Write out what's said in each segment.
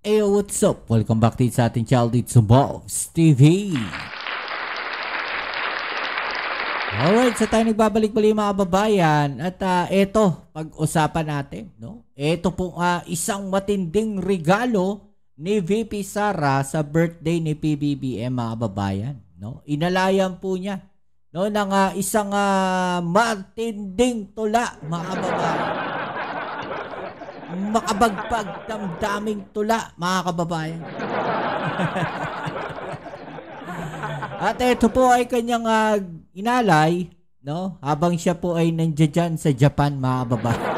Hey, what's up? Welcome back to sa ating channel dito sa Boss TV. Alright, so tayo nagbabalik-balik mga kababayan. At eto, pag-usapan natin, no? Eto po isang matinding regalo ni VP Sara sa birthday ni PBBM mga kababayan, no? Inalayan po niya, no, ng isang matinding tula mga kababayan. Makabagpag damdaming tula mga kababayan. At ito po ay kanyang inalay, no, habang siya po ay nandiyan sa Japan mga kababayan.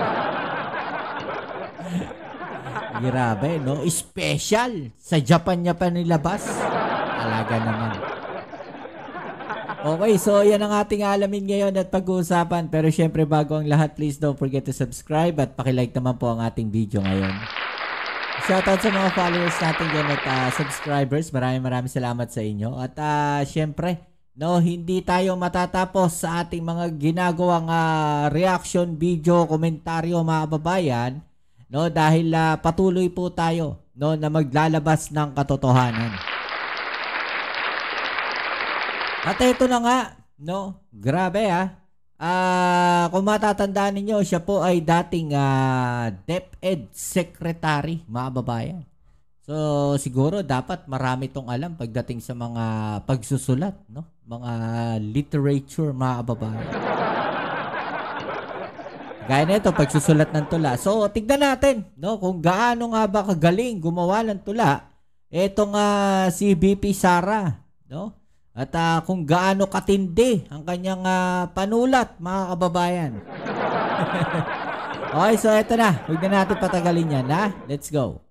Grabe, no? Special. Sa Japan niya pa nilabas. Talaga naman. Okay, so yan ang ating alamin ngayon at pag-uusapan. Pero syempre bago ang lahat, please don't forget to subscribe at pakilike naman po ang ating video ngayon. Shoutout sa mga followers natin dyan at subscribers. Maraming salamat sa inyo. At syempre, no, hindi tayo matatapos sa ating mga ginagawang reaction video, komentaryo mga kababayan, no, dahil patuloy po tayo, no, na maglalabas ng katotohanan. At ito na nga, no, grabe kung matatandaan ninyo, siya po ay dating DepEd Secretary, mga babayan. So, siguro dapat marami tong alam pagdating sa mga pagsusulat, no? Mga literature, mga babayan. Gaya nito, pagsusulat ng tula. So, tignan natin, no, kung gaano nga ba kagaling gumawa ng tula etong si VP Sara, no? At kung gaano katindi ang kanyang panulat, mga kababayan. Okay, so eto na. Huwag na natin patagalin yan, ha? Let's go.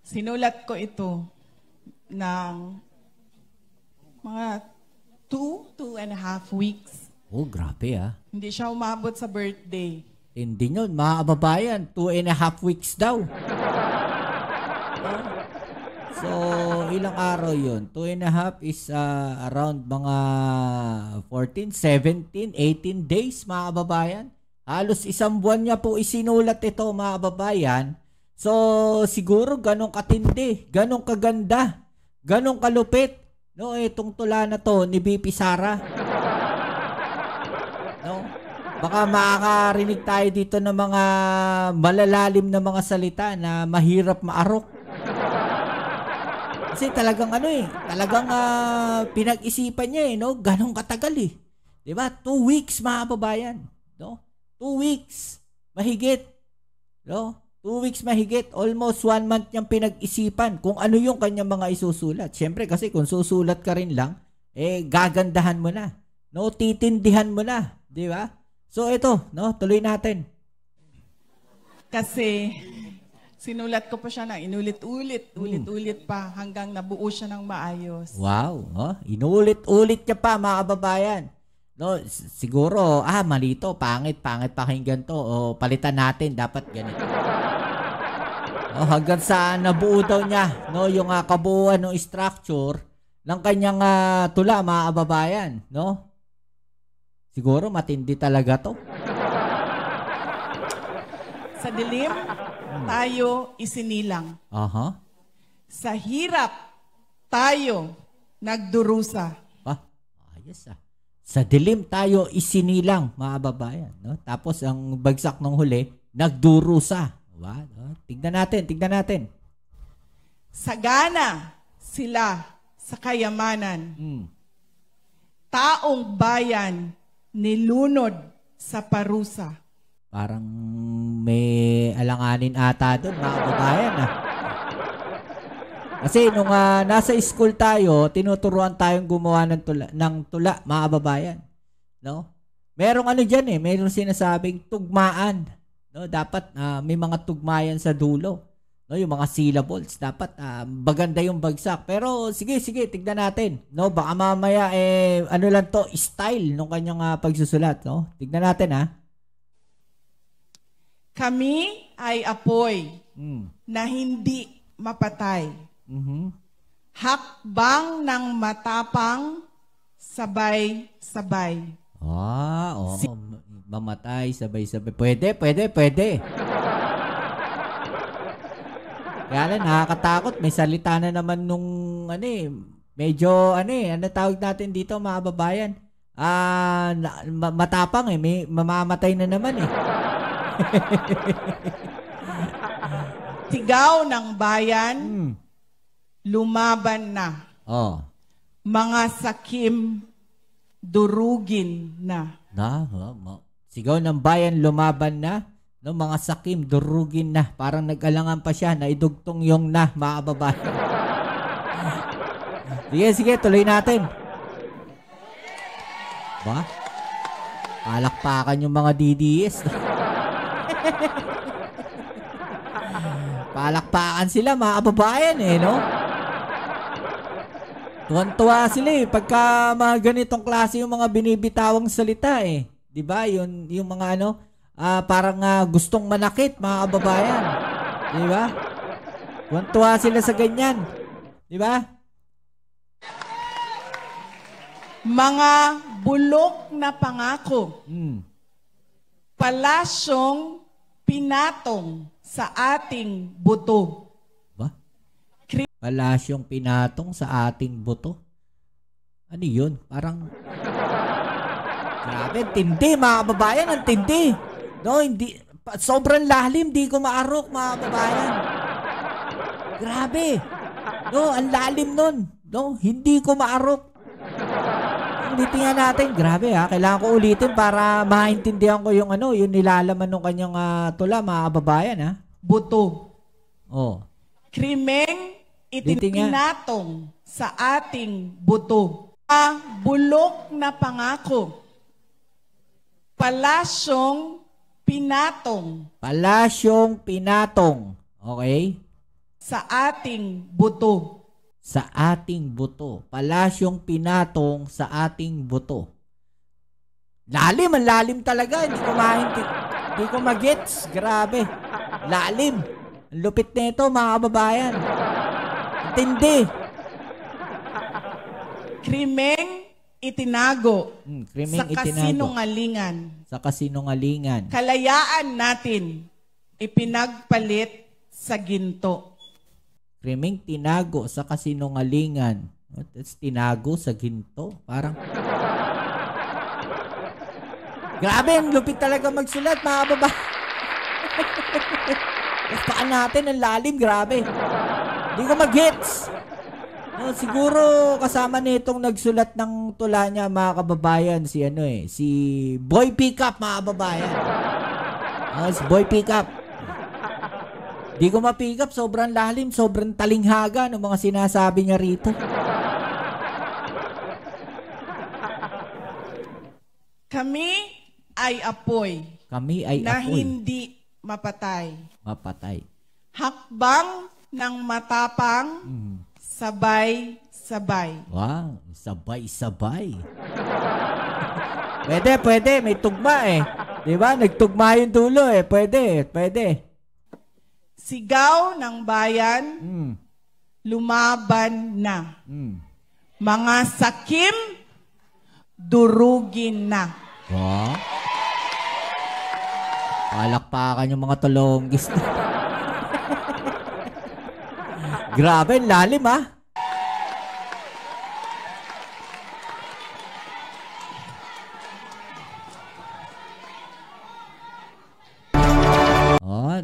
Sinulat ko ito ng mga 2.5 weeks. Oh, grabe Hindi siya umabot sa birthday. Hindi nyon, mga kababayan. 2.5 weeks daw. So, ilang araw yun? 2.5 is around mga 14, 17, 18 days, mga kababayan. Halos isang buwan niya po isinulat ito, mga kababayan. So, siguro ganong katindi, ganong kaganda, ganong kalupit, no, itong tula na to ni VP Sara. No? Baka makakarinig tayo dito ng mga malalalim na mga salita na mahirap maarok. Kasi talagang talagang pinag-isipan niya no? Ganong katagal 'Di ba? 2 weeks mga kababayan, no? 2 weeks mahigit. No? 2 weeks mahigit, almost 1 month niyang pinag-isipan kung ano yung kanyang mga isusulat. Siyempre kasi kung susulat ka rin lang, gagandahan mo na. No, titindihan mo na, 'di ba? So ito, no, tuloy natin. Kasi sinulat ko pa siya na inulit-ulit pa hanggang nabuo siya ng maayos. Wow, inulit-ulit niya pa mga kababayan. No, siguro malito, pangit pakinggan to. O palitan natin, dapat ganito. Hanggang sa nabuo daw niya, no, yung kabuuan ng structure ng kanyang tula mga kababayan, no? Siguro matindi talaga to. Sa dilim, tayo isinilang. Sa hirap, tayo nagdurusa. Ayos Sa dilim tayo isinilang, mga kababayan, no? Tapos ang bagsak ng huli, nagdurusa. Wow, tignan natin. Sagana sila sa kayamanan. Taong bayan nilunod sa parusa. Parang may alanganin ata doon, mga kababayan. Kasi nung nasa school tayo, tinuturuan tayong gumawa ng tula, mga kababayan. No? Merong diyan merong sinasabing tugmaan. No? Dapat may mga tugmayan sa dulo. No? Yung mga syllables. Dapat maganda yung bagsak. Pero sige, tignan natin. No? Baka mamaya, lang to, style nung kanyang pagsusulat. No? Tignan natin, Kami ay apoy na hindi mapatay. Hakbang ng matapang, sabay-sabay. Mamatay, sabay-sabay. Pwede. Kaya lang, nakakatakot. May salita na naman nung, medyo, ano tawag natin dito, mga babayan? Matapang may mamamatay na naman eh. Sigaw ng bayan, lumaban na. Oh. Mga sakim, durugin na. Sigaw ng bayan, lumaban na. No, mga sakim, durugin na. Parang nag-alangan pa siya na idugtong yung na, mga babayan. Sige, tuloy natin. Ba? Palakpakan yung mga DDS. Palakpakan sila, mga babayan no? Tuwan-tuwa sila pagka mga ganitong klase yung mga binibitawang salita 'Di ba? Yung mga parang gustong manakit, mga kababayan. 'Di ba? Tuwan-tuwa sila sa ganyan. 'Di ba? Mga bulok na pangako. Palasyong pinatong sa ating buto. Ba? Palasyong pinatong sa ating buto? Ano yun? Parang grabe, tindi, mga kababayan, ang tindi. No, hindi, sobrang lalim, di ko maarok, mga kababayan. Grabe. No, ang lalim nun. No, hindi ko maarok. Ulitin nga natin. Grabe kailangan ko ulitin para maintindihan ko yung yung nilalaman ng kanyang tula, mga kababayan Buto. Oh. Krimeng itinatong sa ating buto. Bulok na pangako. Palasyong pinatong. Palasyong pinatong. Okay? Sa ating buto. Sa ating buto. Palasyong pinatong sa ating buto. Lalim, ang lalim talaga. Hindi ko magets. Grabe. Lalim. Ang lupit nito, mga kababayan. Tindi. Krimeng itinago. Krimeng sa kasinungalingan. Sa kasinungalingan. Kalayaan natin ipinagpalit sa ginto. Krimeng tinago sa kasinungalingan. That's tinago sa ginto. Parang grabe, ang lupit talaga magsulat, mga baba. Paan natin, ang lalim, grabe. Hindi ko mag-hits. No, siguro kasama nitong nagsulat ng tula niya, mga kababayan, si Boy Pickup, mga kababayan. Si Boy Pickup. Di ko ma-pick up, sobrang lalim, sobrang talinghaga ng mga sinasabi niya rito. Kami ay apoy. Kami ay na apoy. Hindi mapatay. Mapatay. Hakbang ng matapang, sabay-sabay. Wow, sabay-sabay. Pwede, may tugma Di ba? Nagtugma yung dulo Pwede. Sigaw ng bayan, lumaban na. Mga sakim, durugin na. Wow. Palakpakan yung mga tulonggis. Grabe, lalim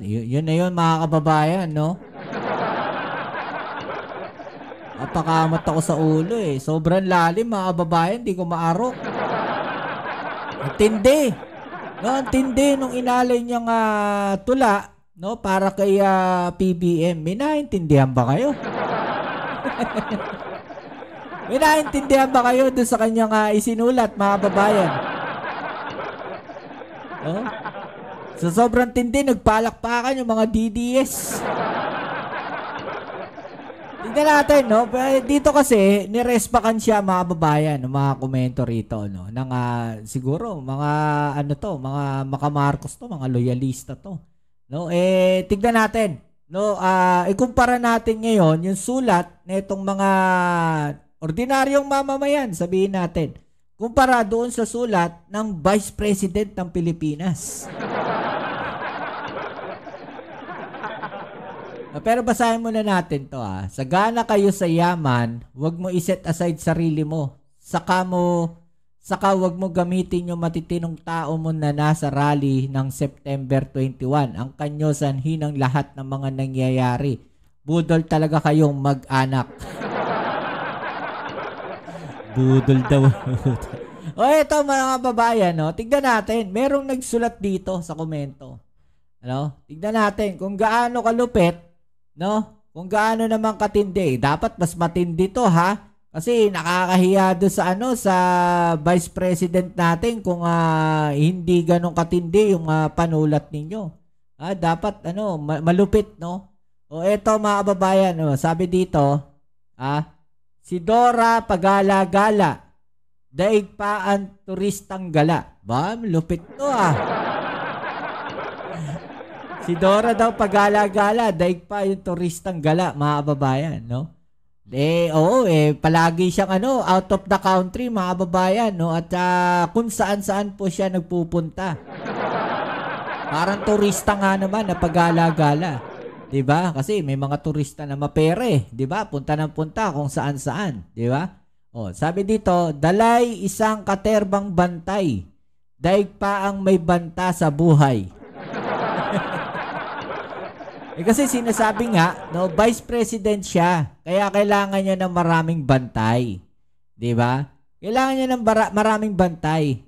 Yun na yun, mga kababayan, no? Napakamot ako sa ulo Sobrang lalim, mga kababayan, di ko maarok. Ang tindi. No, ang tindi nung inalay niyang tula, no, para kay PBM. May naintindihan ba kayo? May naintindihan ba kayo doon sa kanyang isinulat, mga kababayan? No? So, sobrang tindi, nagpalakpakan yung mga DDS. Tignan natin, no? Dito kasi, nirespakan siya, mga babayan, ng mga komento rito, no? Ng, siguro, mga, mga makamarcos to, mga loyalista to. No? Tignan natin, no? Ikumpara natin ngayon, yung sulat na itong mga ordinaryong mamamayan, sabihin natin, kumpara doon sa sulat ng Vice President ng Pilipinas. Pero basahin muna natin to Sagana kayo sa yaman, huwag mo iset aside sarili mo. Saka huwag mo gamitin yung matitinong tao mo na nasa rally ng September 21. Ang kanyosan hinang lahat ng mga nangyayari. Budol talaga kayong mag-anak. Budol daw. O eto mga babayan, no? Tignan natin. Merong nagsulat dito sa komento. Ano? Tignan natin kung gaano kalupit, no? Kung gaano naman katindi. Dapat mas matindi to, Kasi nakakahiya doon sa sa Vice President natin kung hindi ganun katindi yung panulat ninyo. Dapat malupit, no? O eto mga kababayan, sabi dito, si Dora Pagala-gala, daig pa ang turistang gala. Ba, malupit to Si Dora daw Pagala-gala, daig pa yung turistang gala, mga kababayan, no? Palagi siyang out of the country, mga kababayan, no? At kung saan-saan po siya nagpupunta. Parang turista nga naman na pagala-gala. 'Di ba? Kasi may mga turista na mapere, 'di ba? Punta ng punta kung saan-saan, 'di ba? Sabi dito, dalay isang katerbang bantay. Daig pa ang may banta sa buhay. Kasi sinasabi nga, no, Vice President siya. Kaya kailangan niya ng maraming bantay. 'Di ba? Kailangan niya ng maraming bantay.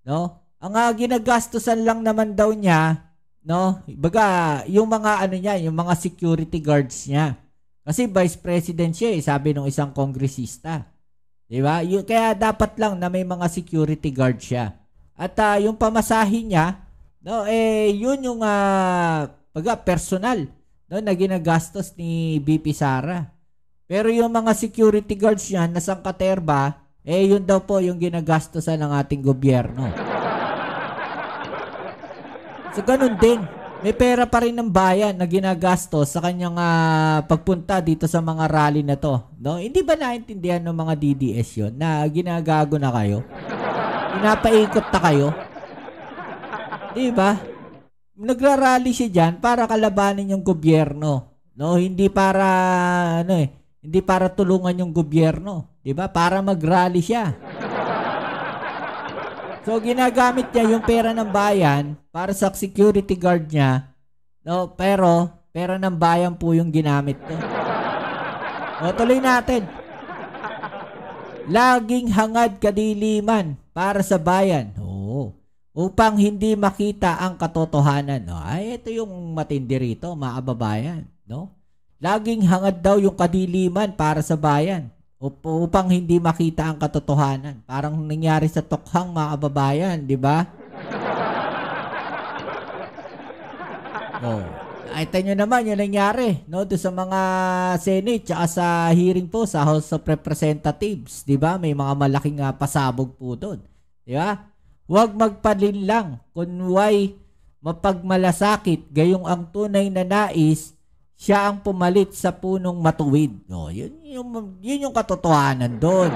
No? Ang ginagastusan lang naman daw niya, no? Baga, yung mga niya, yung mga security guards niya. Kasi Vice President siya, sabi ng isang kongresista. 'Di ba? Kaya dapat lang na may mga security guard siya. At yung pamasahe niya, no, yun yung personal, no, na ginagastos ni BP Sara. Pero yung mga security guards niya na sangkaterba, yun daw po yung ginagastosan ng ating gobyerno. So ganun din, may pera pa rin ng bayan na ginagastos sa kanyang pagpunta dito sa mga rally na to, no? Hindi ba naintindihan ng mga DDS yun na ginagago na kayo? Pinapaikot na kayo? Di ba? Nagrarally siya dyan para kalabanin yung gobyerno, no? Hindi para hindi para tulungan yung gobyerno, 'di ba? Para mag-rally siya. So ginagamit niya yung pera ng bayan para sa security guard niya, no? Pero pera ng bayan po yung ginamit to. Tuloy natin. Laging hangad kadiliman para sa bayan. Upang hindi makita ang katotohanan. No? Ito yung matindi rito, mga kababayan. No? Laging hangad daw yung kadiliman para sa bayan upang hindi makita ang katotohanan. Parang nangyari sa Tokhang, mga kababayan, di ba? Ito nyo naman yung nangyari, no? Doon sa mga Senate tsaka sa hearing po sa House of Representatives. Di ba? May mga malaking pasabog po doon. Di ba? Huwag magpalinlang, kunway mapagmalasakit, gayong ang tunay na nais, siya ang pumalit sa punong matuwid. No, yun yung katotohanan doon.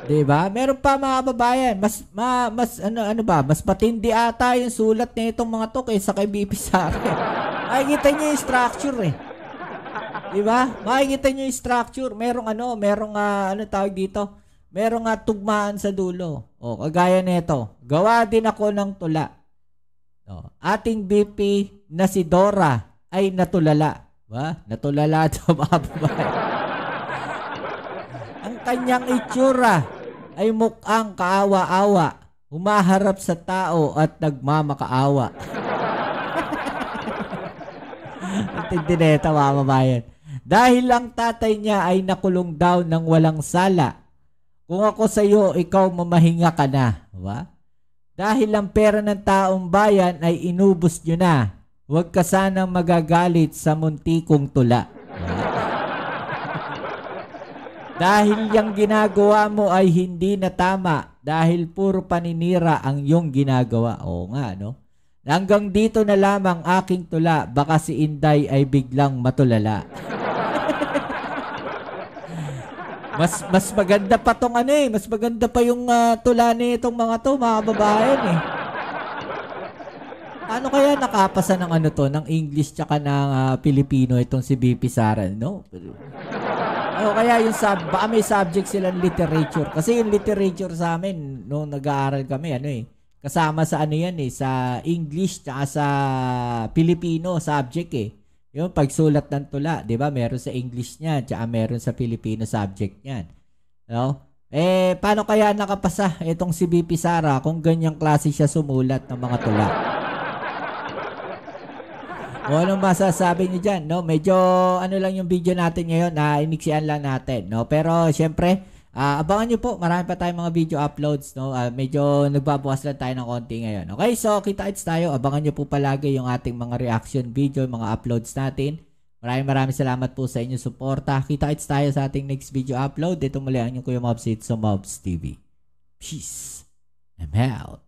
Diba? Meron pa mga babayan, mas matindi ata yung sulat na itong mga to kaysa kay BP Sara. Makikita niyo yung structure Diba? Makikita niyo yung structure. Merong tawag dito? Merong tugmaan sa dulo. Kagaya nito. Gawa din ako ng tula. Ating BP na si Dora ay natulala. Natulala daw mga babae. Ang kanyang itsura ay mukhang kaawa-awa. Humaharap sa tao at nagmamakaawa. Intindi na ito mga babayan. Dahil ang tatay niya ay nakulong daw ng walang sala. Kung ako sa iyo, ikaw mamahinga ka na. Diba? Dahil ang pera ng taong bayan ay inubos nyo na. Huwag ka sanang magagalit sa muntikong tula. Diba? Dahil yung ginagawa mo ay hindi na tama. Dahil puro paninira ang iyong ginagawa. Oo nga, no? Hanggang dito na lamang aking tula. Baka si Inday ay biglang matulala. Mas maganda pa tong mas maganda pa yung tula nitong mga to, mga babayan Paano kaya nakapasa ng ano to, ng English tsaka ng Filipino itong si BP Sara, no? O kaya yung baka may subject silang literature. Kasi yung literature sa amin, nung nag-aaral kami, ano eh, kasama sa ano yan eh, sa English tsaka sa Filipino subject eh. Yung pagsulat ng tula, di ba? Meron sa English niya, tsaka meron sa Filipino subject niyan. No? Paano kaya nakapasa itong si BP Sara kung ganyang klase siya sumulat ng mga tula? O anong masasabi niyo dyan, no? Medyo ano lang yung video natin ngayon, iniksian lang natin, no? Pero syempre, abangan niyo po, marami pa tayong mga video uploads, no? Medyo nagbabawas lang tayo ng konti ngayon. Okay, so kita-kits tayo. Abangan niyo po palagi yung ating mga reaction video, mga uploads natin. Maraming salamat po sa inyong suporta. Kita-kits tayo sa ating next video upload. Dito muli ang inyong Kuya Mobs sa Mobs TV. Peace. I'm out.